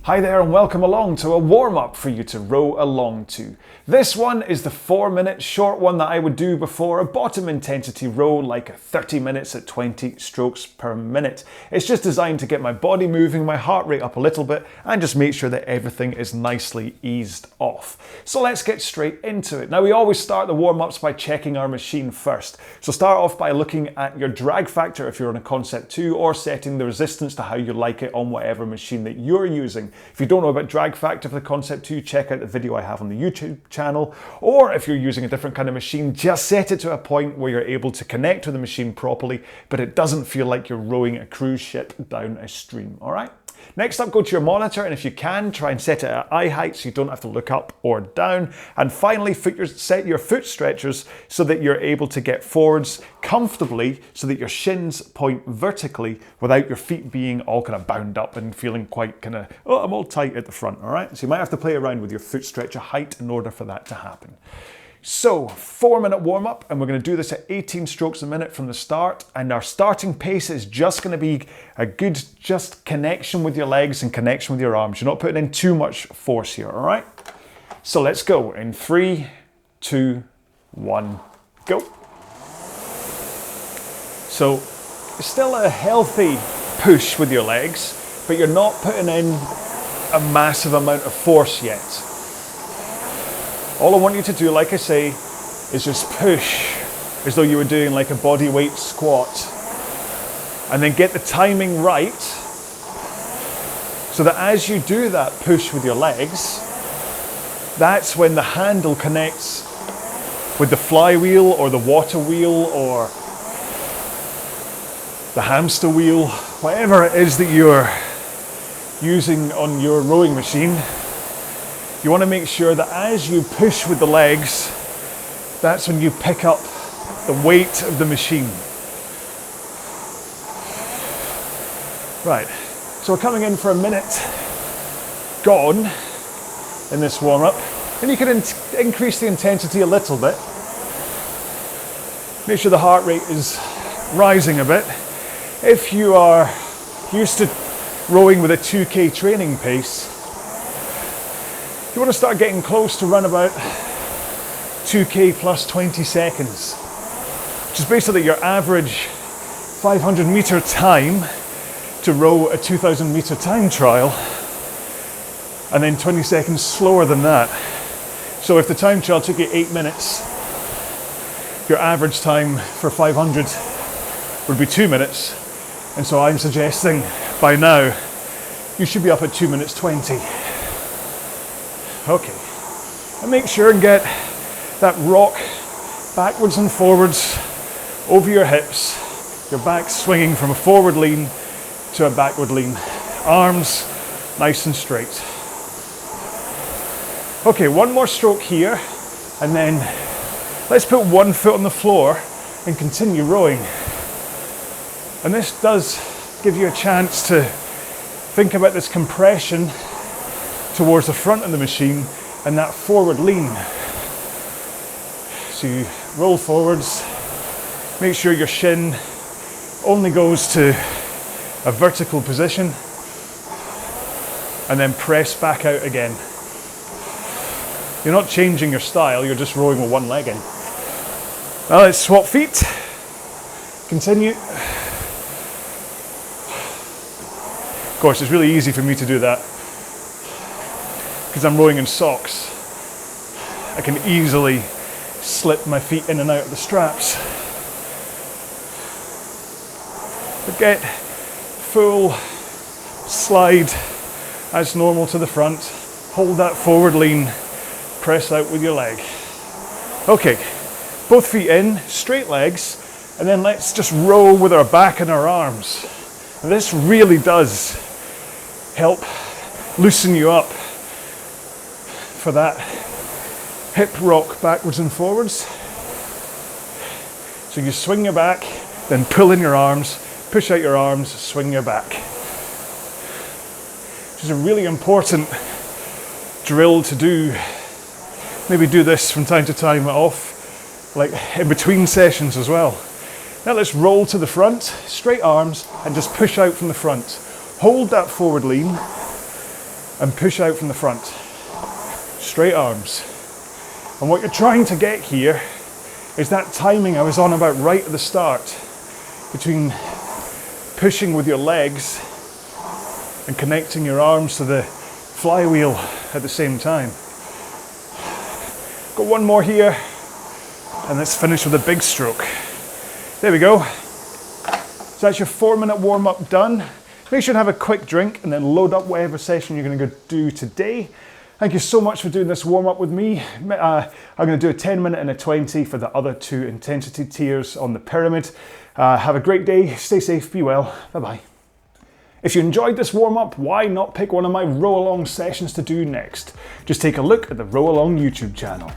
Hi there and welcome along to a warm-up for you to row along to. This one is the 4-minute short one that I would do before a bottom intensity row, like 30 minutes at 20 strokes per minute. It's just designed to get my body moving, my heart rate up a little bit, and just make sure that everything is nicely eased off. So let's get straight into it. Now we always start the warm-ups by checking our machine first. So start off by looking at your drag factor if you're on a Concept 2, or setting the resistance to how you like it on whatever machine that you're using. If you don't know about drag factor for the Concept 2, check out the video I have on the YouTube channel, or if you're using a different kind of machine, just set it to a point where you're able to connect to the machine properly, but it doesn't feel like you're rowing a cruise ship down a stream, all right? Next up, go to your monitor, and if you can, try and set it at eye height so you don't have to look up or down. And finally, set your foot stretchers so that you're able to get forwards comfortably so that your shins point vertically without your feet being all kind of bound up and feeling quite kind of, oh, I'm all tight at the front, all right? So you might have to play around with your foot stretcher height in order for that to happen. So, 4-minute warm-up, and we're going to do this at 18 strokes a minute from the start, and our starting pace is just going to be a good just connection with your legs and connection with your arms. You're not putting in too much force here, all right? So let's go in 3, 2, 1, go. So, still a healthy push with your legs, but you're not putting in a massive amount of force yet. All I want you to do, like I say, is just push as though you were doing like a body weight squat. And then get the timing right so that as you do that push with your legs, that's when the handle connects with the flywheel or the water wheel or the hamster wheel, whatever it is that you're using on your rowing machine. You want to make sure that as you push with the legs, that's when you pick up the weight of the machine. Right, so we're coming in for a minute gone in this warm-up, and you can increase the intensity a little bit. Make sure the heart rate is rising a bit. If you are used to rowing with a 2K training pace, you want to start getting close to run about 2K plus 20 seconds, which is basically your average 500 meter time to row a 2000 meter time trial, and then 20 seconds slower than that. So if the time trial took you 8 minutes, your average time for 500 would be 2 minutes. And so I'm suggesting by now you should be up at 2 minutes 20. Okay, and make sure and get that rock backwards and forwards over your hips, your back swinging from a forward lean to a backward lean, arms nice and straight. Okay, one more stroke here, and then let's put one foot on the floor and continue rowing. And this does give you a chance to think about this compression towards the front of the machine and that forward lean. So you roll forwards, make sure your shin only goes to a vertical position, and then press back out again. You're not changing your style, you're just rowing with one leg in. Now let's swap feet. Continue. Of course, it's really easy for me to do that because I'm rowing in socks. I can easily slip my feet in and out of the straps. But get full slide as normal to the front. Hold that forward lean, press out with your leg. Okay, both feet in, straight legs, and then let's just row with our back and our arms. And this really does help loosen you up for that hip rock backwards and forwards. So you swing your back, then pull in your arms, push out your arms, swing your back. Which is a really important drill to do. Maybe do this from time to time off, like in between sessions as well. Now let's roll to the front, straight arms, and just push out from the front. Hold that forward lean, and push out from the front. Straight arms. And what you're trying to get here is that timing I was on about right at the start, between pushing with your legs and connecting your arms to the flywheel at the same time. Got one more here, and let's finish with a big stroke. There we go. So that's your 4-minute warm-up done. Make sure to have a quick drink and then load up whatever session you're going to go do today. Thank you so much for doing this warm-up with me. I'm going to do a 10-minute and a 20 for the other 2 intensity tiers on the pyramid. Have a great day, stay safe, be well, bye-bye. If you enjoyed this warm-up, why not pick one of my RowAlong sessions to do next? Just take a look at the RowAlong YouTube channel.